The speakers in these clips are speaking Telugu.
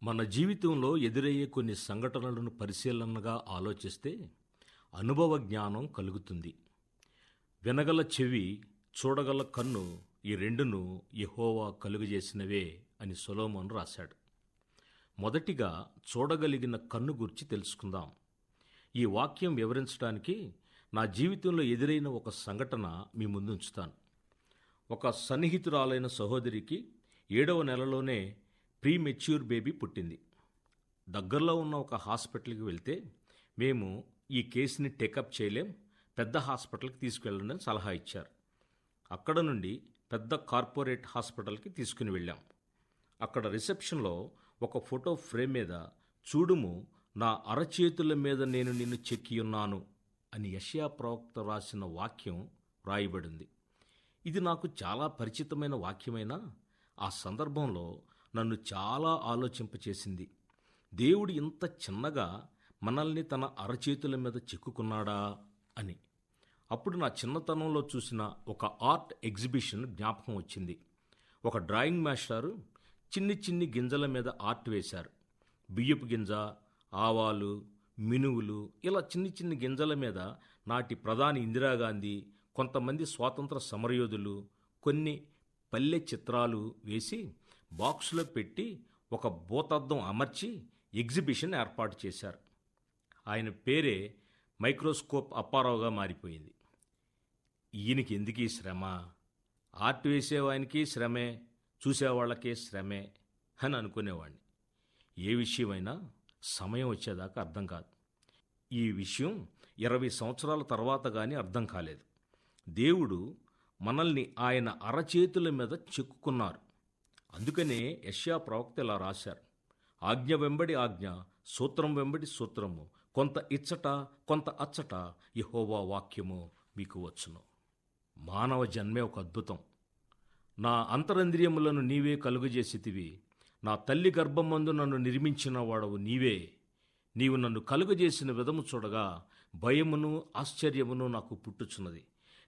మన జీవితంలో ఎదురయ్యే కొన్ని సంఘటనలను పరిశీలనగా ఆలోచిస్తే అనుభవ జ్ఞానం కలుగుతుంది. వినగల చెవి, చూడగల కన్ను, ఈ రెండును యెహోవా కలుగజేసినవే అని సొలొమోను రాశాడు. మొదటిగా చూడగలిగిన కన్ను గురించి తెలుసుకుందాం. ఈ వాక్యం వివరించడానికి నా జీవితంలో ఎదురైన ఒక సంఘటన మీ ముందుంచుతాను. ఒక సన్నిహితురాలైన సహోదరికి 7వ నెలలోనే ప్రీమెచ్యూర్ బేబీ పుట్టింది. దగ్గరలో ఉన్న ఒక హాస్పిటల్కి వెళ్తే మేము ఈ కేసుని టేకప్ చేయలేం, పెద్ద హాస్పిటల్కి తీసుకువెళ్ళండి అని సలహా ఇచ్చారు. అక్కడ నుండి పెద్ద కార్పొరేట్ హాస్పిటల్కి తీసుకుని వెళ్ళాం. అక్కడ రిసెప్షన్లో ఒక ఫోటో ఫ్రేమ్ మీద చూడుము, నా అరచేతుల మీద నేను నిన్ను చెక్కియున్నాను అని యెషయా ప్రవక్త రాసిన వాక్యం రాయబడింది. ఇది నాకు చాలా పరిచితమైన వాక్యమైనా ఆ సందర్భంలో నన్ను చాలా ఆలోచింపచేసింది. దేవుడు ఇంత చిన్నగా మనల్ని తన అరచేతుల మీద చెక్కుకున్నాడా అని. అప్పుడు నా చిన్నతనంలో చూసిన ఒక ఆర్ట్ ఎగ్జిబిషన్ జ్ఞాపకం వచ్చింది. ఒక డ్రాయింగ్ మాస్టారు చిన్ని చిన్ని గింజల మీద ఆర్ట్ వేశారు. బియ్యపు గింజ, ఆవాలు, మినువులు, ఇలా చిన్ని చిన్ని గింజల మీద నాటి ప్రధాని ఇందిరాగాంధీ, కొంతమంది స్వాతంత్ర సమరయోధులు, కొన్ని పల్లె చిత్రాలు వేసి బాక్సులో పెట్టి ఒక భూతద్దం అమర్చి ఎగ్జిబిషన్ ఏర్పాటు చేశారు. ఆయన పేరే మైక్రోస్కోప్ అప్పారావుగా మారిపోయింది. ఈయనకి ఎందుకు ఈ శ్రమ? ఆర్ట్ వేసేవానికి శ్రమే, చూసేవాళ్ళకే శ్రమే అని అనుకునేవాడిని. ఏ విషయమైనా సమయం వచ్చేదాకా అర్థం కాదు. ఈ విషయం 20 సంవత్సరాల తర్వాత కానీ అర్థం కాలేదు. దేవుడు మనల్ని ఆయన అరచేతుల మీద చెక్కుకున్నారు. అందుకనే యెషయా ప్రవక్త ఇలా రాశారు: ఆజ్ఞ వెంబడి ఆజ్ఞ, సూత్రం వెంబడి సూత్రము, కొంత ఇచ్చట కొంత అచ్చట యెహోవా వాక్యము మీకు వచ్చును. మానవ జన్మే ఒక అద్భుతం. నా అంతరంద్రియములను నీవే కలుగజేసితివి, నా తల్లి గర్భమందు నన్ను నిర్మించిన వాడవు నీవే. నీవు నన్ను కలుగజేసిన విధము చూడగా భయమును ఆశ్చర్యమును నాకు పుట్టుచున్నది.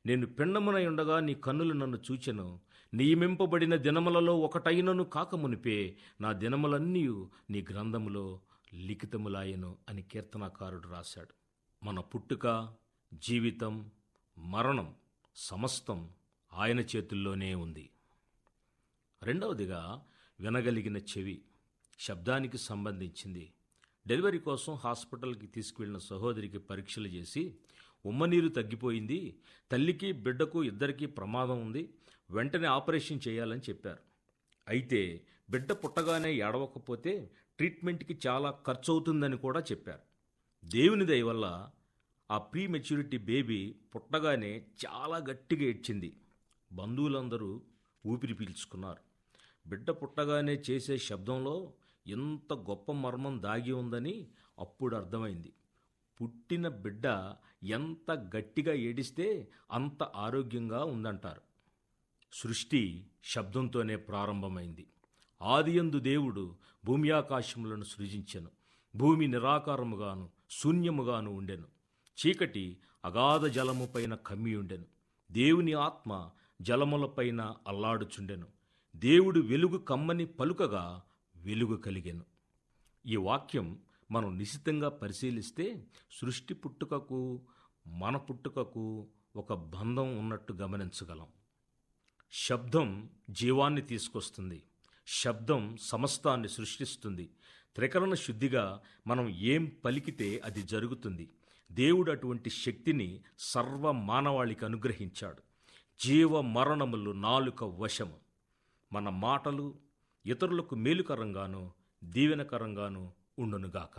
నేను పిండమునై ఉండగా నీ కన్నులు నన్ను చూచెను. నియమింపబడిన దినములలో ఒకటైనను కాకమునిపే నా దినములన్నీ నీ గ్రంథములో లిఖితములాయెను అని కీర్తనాకారుడు రాశాడు. మన పుట్టుక, జీవితం, మరణం సమస్తం ఆయన చేతుల్లోనే ఉంది. రెండవదిగా వినగలిగిన చెవి, శబ్దానికి సంబంధించింది. డెలివరీ కోసం హాస్పిటల్కి తీసుకువెళ్ళిన సహోదరికి పరీక్షలు చేసి ఉమ్మనీరు తగ్గిపోయింది, తల్లికి బిడ్డకు ఇద్దరికీ ప్రమాదం ఉంది, వెంటనే ఆపరేషన్ చేయాలని చెప్పారు. అయితే బిడ్డ పుట్టగానే ఏడవకపోతే ట్రీట్మెంట్కి చాలా ఖర్చు అవుతుందని కూడా చెప్పారు. దేవుని దయ వల్ల ఆ ప్రీ మెచ్యూరిటీ బేబీ పుట్టగానే చాలా గట్టిగా ఏడ్చింది. బంధువులందరూ ఊపిరి పీల్చుకున్నారు. బిడ్డ పుట్టగానే చేసే శబ్దంలో ఎంత గొప్ప మర్మం దాగి ఉందని అప్పుడు అర్థమైంది. పుట్టిన బిడ్డ ఎంత గట్టిగా ఏడిస్తే అంత ఆరోగ్యంగా ఉందంటారు. సృష్టి శబ్దంతోనే ప్రారంభమైంది. ఆదియందు దేవుడు భూమి ఆకాశములను సృజించెను. భూమి నిరాకారముగాను శూన్యముగాను ఉండెను. చీకటి అగాధ జలము పైన కమ్మి ఉండెను. దేవుని ఆత్మ జలములపైన అల్లాడుచుండెను. దేవుడు వెలుగు కమ్మని పలుకగా వెలుగు కలిగెను. ఈ వాక్యం మనం నిశితంగా పరిశీలిస్తే సృష్టి పుట్టుకకు మన పుట్టుకకు ఒక బంధం ఉన్నట్టు గమనించగలం. శబ్దం జీవాన్ని తీసుకొస్తుంది. శబ్దం సమస్తాన్ని సృష్టిస్తుంది. త్రికరణ శుద్ధిగా మనం ఏం పలికితే అది జరుగుతుంది. దేవుడు అటువంటి శక్తిని సర్వ మానవాళికి అనుగ్రహించాడు. జీవ మరణములు నాలుక వశము. మన మాటలు ఇతరులకు మేలుకరంగాను దీవెనకరంగాను ఉండునుగాక.